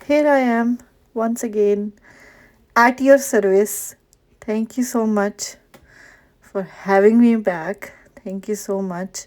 here I am once again at your service. Thank you so much for having me back. Thank you so much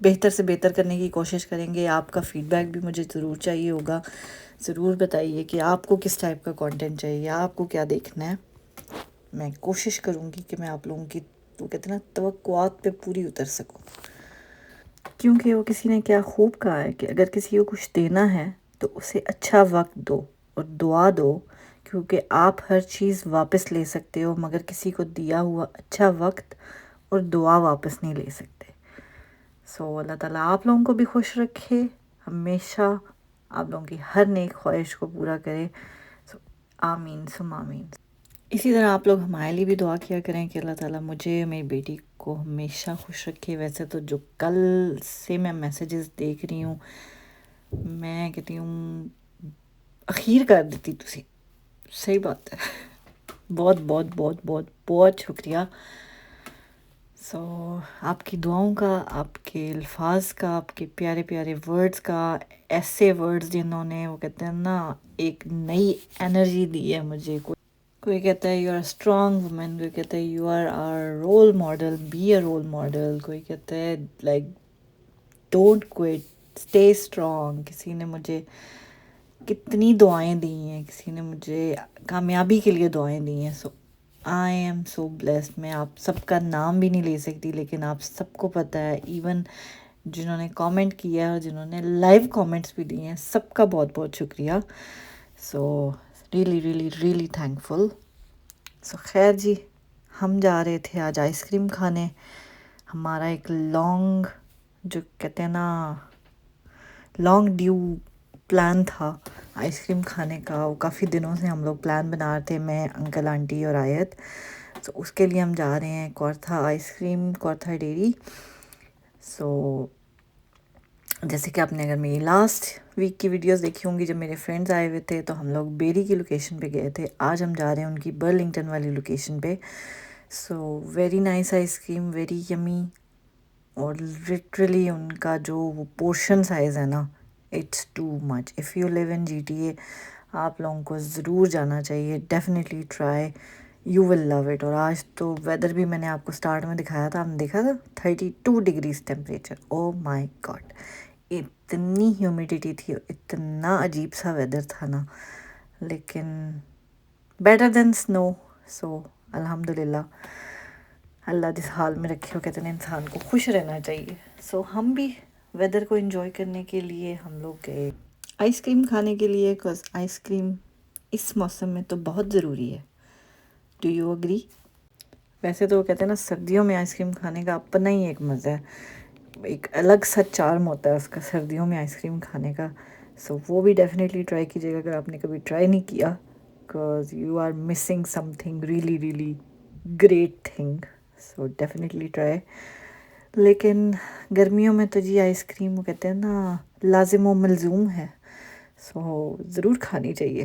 بہتر سے بہتر کرنے کی کوشش کریں گے. آپ کا فیڈ بیک بھی مجھے ضرور چاہیے ہوگا. ضرور بتائیے کہ آپ کو کس ٹائپ کا کانٹینٹ چاہیے, آپ کو کیا دیکھنا ہے. میں کوشش کروں گی کہ میں آپ لوگوں کی تو کہتے ہیں نا توقعات پہ پوری اتر سکوں. کیونکہ وہ کسی نے کیا خوب کہا ہے کہ اگر کسی کو کچھ دینا ہے تو اسے اچھا وقت دو اور دعا دو, کیونکہ آپ ہر چیز واپس لے سکتے ہو مگر کسی کو دیا ہوا اچھا وقت اور دعا واپس نہیں لے سکتے. سو اللہ تعالیٰ آپ لوگوں کو بھی خوش رکھے, ہمیشہ آپ لوگوں کی ہر نیک خواہش کو پورا کرے. سو آمین سم آمین. اسی طرح آپ لوگ ہمارے لیے بھی دعا کیا کریں کہ اللہ تعالیٰ مجھے میری بیٹی کو ہمیشہ خوش رکھے. ویسے تو جو کل سے میں میسیجز دیکھ رہی ہوں, میں کہتی ہوں اخیر کر دیتی تسی. صحیح بات ہے. بہت بہت بہت بہت بہت شکریہ. سو آپ کی دعاؤں کا, آپ کے الفاظ کا, آپ کے پیارے پیارے ورڈز کا, ایسے ورڈز جنہوں نے وہ کہتے ہیں نا ایک نئی انرجی دی ہے مجھے. کوئی کہتا ہے یو آر اسٹرانگ وومن, کوئی کہتا ہے you are are role model, be a role model, کوئی کہتا ہے like don't quit, stay strong. کسی نے مجھے کتنی دعائیں دی ہیں, کسی نے مجھے کامیابی کے لیے دعائیں دی ہیں. سو آئی ایم سو بلیسڈ. میں آپ سب کا نام بھی نہیں لے سکتی, لیکن آپ سب کو پتہ ہے, ایون جنہوں نے کامنٹ کیا ہے, جنہوں نے لائیو کامنٹس بھی دیے ہیں, سب کا بہت بہت شکریہ. So really really really thankful. So خیر جی, ہم جا رہے تھے آج آئس کریم کھانے. ہمارا ایک لانگ جو کہتے ہیں نا لانگ ڈیو پلان تھا آئس کریم کھانے کا. وہ کافی دنوں سے ہم لوگ پلان بنا رہے تھے, میں, انکل, آنٹی اور آیت. سو اس کے لیے ہم جا رہے ہیں کورتھا آئس کریم, کورتھا ڈیری. سو جیسے کہ آپ نے اگر میری لاسٹ ویک کی ویڈیوز دیکھی ہوں گی, جب میرے فرینڈز آئے ہوئے تھے تو ہم لوگ بیری کی لوکیشن پہ گئے تھے. آج ہم جا رہے ہیں ان کی برلنگٹن والی لوکیشن پہ. So very nice ice cream, very yummy. اور لٹرلی ان کا جو وہ پورشن سائز ہے نا, it's too much. If you live in G T A, آپ لوگوں کو ضرور جانا چاہیے. Definitely try, you will love it. اور آج تو ویدر بھی میں نے آپ کو اسٹارٹ میں دکھایا تھا, ہم نے دیکھا تھا 32 ڈگریز ٹیمپریچر. او مائی گاڈ, اتنی ہیومیڈیٹی تھی, اتنا عجیب سا ویدر تھا نا, لیکن بیٹر دین سنو. سو الحمد للہ, اللہ جس حال میں رکھے ہو, کہتے ہیں انسان کو خوش رہنا چاہیے. سو ہم بھی ویدر کو انجوائے کرنے کے لیے ہم لوگ گئے آئس کریم کھانے کے لیے, بیکاز آئس کریم اس موسم میں تو بہت ضروری ہے. Do you agree? ویسے تو وہ کہتے ہیں نا سردیوں میں آئس کریم کھانے کا اپنا ہی ایک مزہ ہے, ایک الگ سا چارم ہوتا ہے اس کا, سردیوں میں آئس کریم کھانے کا. سو وہ بھی ڈیفینیٹلی ٹرائی کیجیے گا اگر آپ نے کبھی ٹرائی نہیں کیا, because you are missing something really really great thing. So definitely try. لیکن گرمیوں میں تو جی آئس کریم وہ کہتے ہیں نا لازم و ملزوم ہے. سو ضرور کھانی چاہیے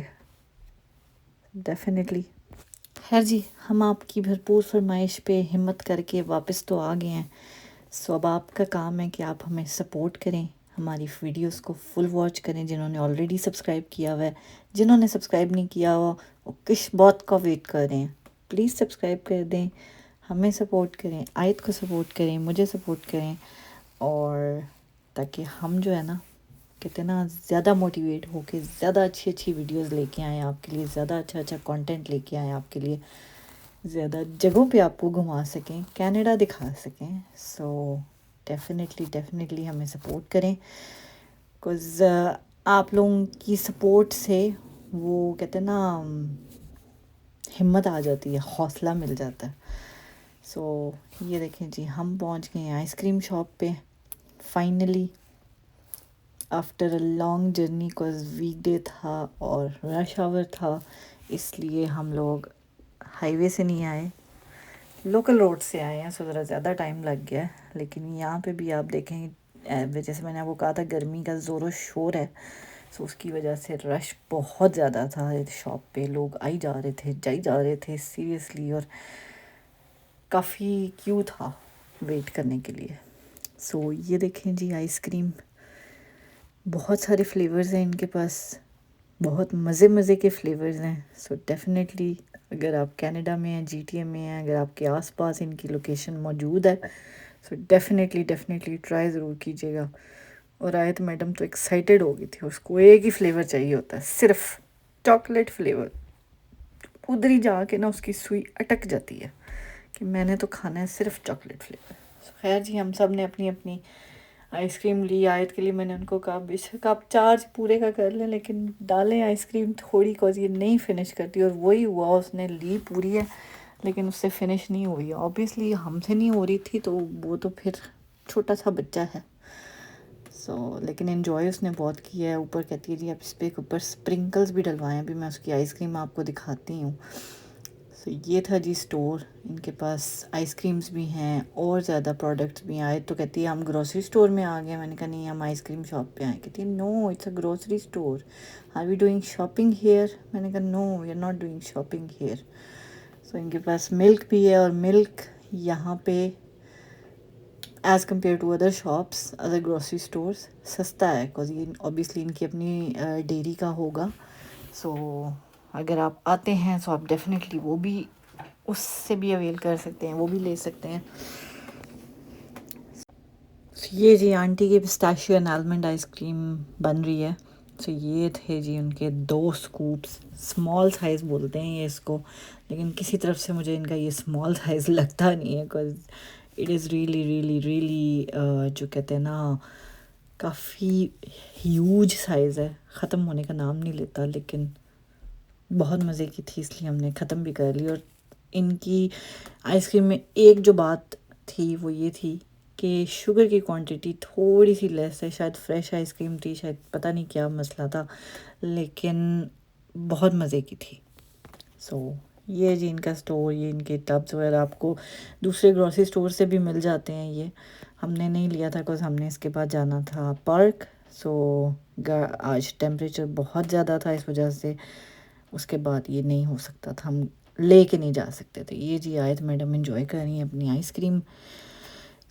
ڈیفینیٹلی. خیر جی, ہم آپ کی بھرپور فرمائش پہ ہمت کر کے واپس تو آ گئے ہیں. سو اب آپ کا کام ہے کہ آپ ہمیں سپورٹ کریں, ہماری ویڈیوز کو فل واچ کریں. جنہوں نے آلریڈی سبسکرائب کیا ہوا ہے, جنہوں نے سبسکرائب نہیں کیا ہوا وہ کس بات کا ویٹ کر رہے ہیں. پلیز سبسکرائب کر دیں, ہمیں سپورٹ کریں, آیت کو سپورٹ کریں, مجھے سپورٹ کریں, اور تاکہ ہم جو ہے نا کہتے ہیں نا زیادہ موٹیویٹ ہو کے زیادہ اچھی اچھی ویڈیوز لے کے آئیں آپ کے لیے, زیادہ اچھا اچھا کانٹینٹ لے کے آئیں آپ کے لیے, زیادہ جگہوں پہ آپ کو گھما سکیں, کینیڈا دکھا سکیں. سو ڈیفینیٹلی ہمیں سپورٹ کریں, بیکاز آپ لوگوں کی سپورٹ سے وہ کہتے ہیں نا ہمت آ جاتی ہے, حوصلہ مل جاتا ہے. سو یہ دیکھیں جی, ہم پہنچ گئے ہیں آئس کریم شاپ پہ finally after a long journey, cause weekday تھا اور رش آور تھا, اس لیے ہم لوگ ہائی وے سے نہیں آئے, لوکل روڈ سے آئے ہیں. سو ذرا زیادہ ٹائم لگ گیا ہے, لیکن یہاں پہ بھی آپ دیکھیں جیسے میں نے آپ کو کہا تھا گرمی کا زور و شور ہے. سو اس کی وجہ سے رش بہت زیادہ تھا شاپ پہ, لوگ آئی جا رہے تھے جائی جا رہے تھے سیریسلی, اور کافی کیو تھا ویٹ کرنے کے لیے. سو یہ دیکھیں جی آئس کریم, بہت سارے فلیورز ہیں ان کے پاس, بہت مزے کے فلیورز ہیں. سو ڈیفینیٹلی اگر آپ کینیڈا میں ہیں, جی ٹی اے میں ہیں, اگر آپ کے آس پاس ان کی لوکیشن موجود ہے, سو ڈیفینیٹلی ٹرائی ضرور کیجیے گا. اور آیت میڈم تو ایکسائٹیڈ ہو گئی تھی, اس کو ایک ہی فلیور چاہیے ہوتا ہے, صرف چاکلیٹ فلیور. ادھر ہی جا کے نا اس کی سوئی اٹک جاتی ہے کہ میں نے تو کھانا ہے صرف چاکلیٹ فلیور. خیر جی, ہم سب نے اپنی اپنی آئس کریم لی. آیت کے لیے میں نے ان کو کہا بے شک آپ چارج پورے کا کر لیں لیکن ڈالیں آئس کریم تھوڑی, کوز یہ نہیں فنش کرتی. اور وہی ہوا, اس نے لی پوری ہے لیکن اس سے فنش نہیں ہوئی. آبویسلی ہم سے نہیں ہو رہی تھی تو وہ تو پھر چھوٹا سا بچہ ہے. لیکن انجوائے اس نے بہت کیا ہے. اوپر کہتی ہے جی آپ اس پہ اوپر اسپرنکلس بھی ڈلوائیں, ابھی میں اس کی آئس کریم آپ کو دکھاتی ہوں. یہ تھا جی اسٹور. ان کے پاس آئس کریمس بھی ہیں اور زیادہ پروڈکٹس بھی ہیں. آئے تو کہتی ہے ہم گروسری اسٹور میں آ گئے. میں نے کہا نہیں, ہم آئس کریم شاپ پہ آئے. کہتی ہے no it's a grocery store, are we doing shopping here. میں نے کہا no we are not doing shopping here. ان کے پاس ملک بھی ہے, اور ملک یہاں پہ as compare to other shops, other grocery stores سستا ہے, بیکاز یہ اوبیسلی ان کی اپنی ڈیری کا ہوگا. اگر آپ آتے ہیں تو آپ ڈیفینیٹلی وہ بھی اس سے بھی اویل کر سکتے ہیں, وہ بھی لے سکتے ہیں. یہ جی آنٹی کی پسٹاشیو اینڈ آلمنڈ آئس کریم بن رہی ہے. یہ تھے جی ان کے 2 اسکوپس. اسمال سائز بولتے ہیں یہ اس کو, لیکن کسی طرف سے مجھے ان کا یہ اسمال سائز لگتا نہیں ہے, بیکاز اٹ از ریئلی جو کہتے ہیں نا کافی ہیوج سائز ہے. ختم ہونے کا نام نہیں لیتا, لیکن بہت مزے کی تھی اس لیے ہم نے ختم بھی کر لی. اور ان کی آئس کریم میں ایک جو بات تھی وہ یہ تھی کہ شوگر کی کوانٹٹی تھوڑی سی لیس ہے. شاید فریش آئس کریم تھی, شاید پتہ نہیں کیا مسئلہ تھا, لیکن بہت مزے کی تھی. یہ جی ان کا اسٹور. یہ ان کے ٹبس وغیرہ آپ کو دوسرے گروسری اسٹور سے بھی مل جاتے ہیں. یہ ہم نے نہیں لیا تھا بیکاز ہم نے اس کے بعد جانا تھا پارک. آج ٹیمپریچر بہت زیادہ تھا, اس وجہ سے اس کے بعد یہ نہیں ہو سکتا تھا, ہم لے کے نہیں جا سکتے تھے. یہ جی آیت میڈم انجوائے کر رہی ہیں اپنی آئس کریم.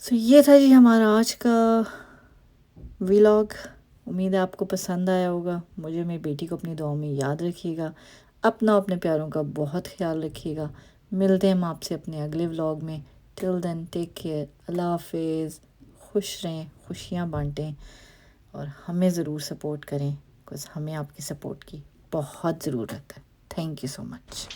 یہ تھا جی ہمارا آج کا ولاگ. امید ہے آپ کو پسند آیا ہوگا. مجھے میری بیٹی کو اپنی دعاؤں میں یاد رکھیے گا. اپنے پیاروں کا بہت خیال رکھیے گا. ملتے ہیں ہم آپ سے اپنے اگلے ولاگ میں. ٹل دین ٹیک کیئر. اللہ حافظ. خوش رہیں, خوشیاں بانٹیں, اور ہمیں ضرور سپورٹ کریں, بیکاز ہمیں آپ کی سپورٹ کی بہت ضرورت ہے. Thank you so much.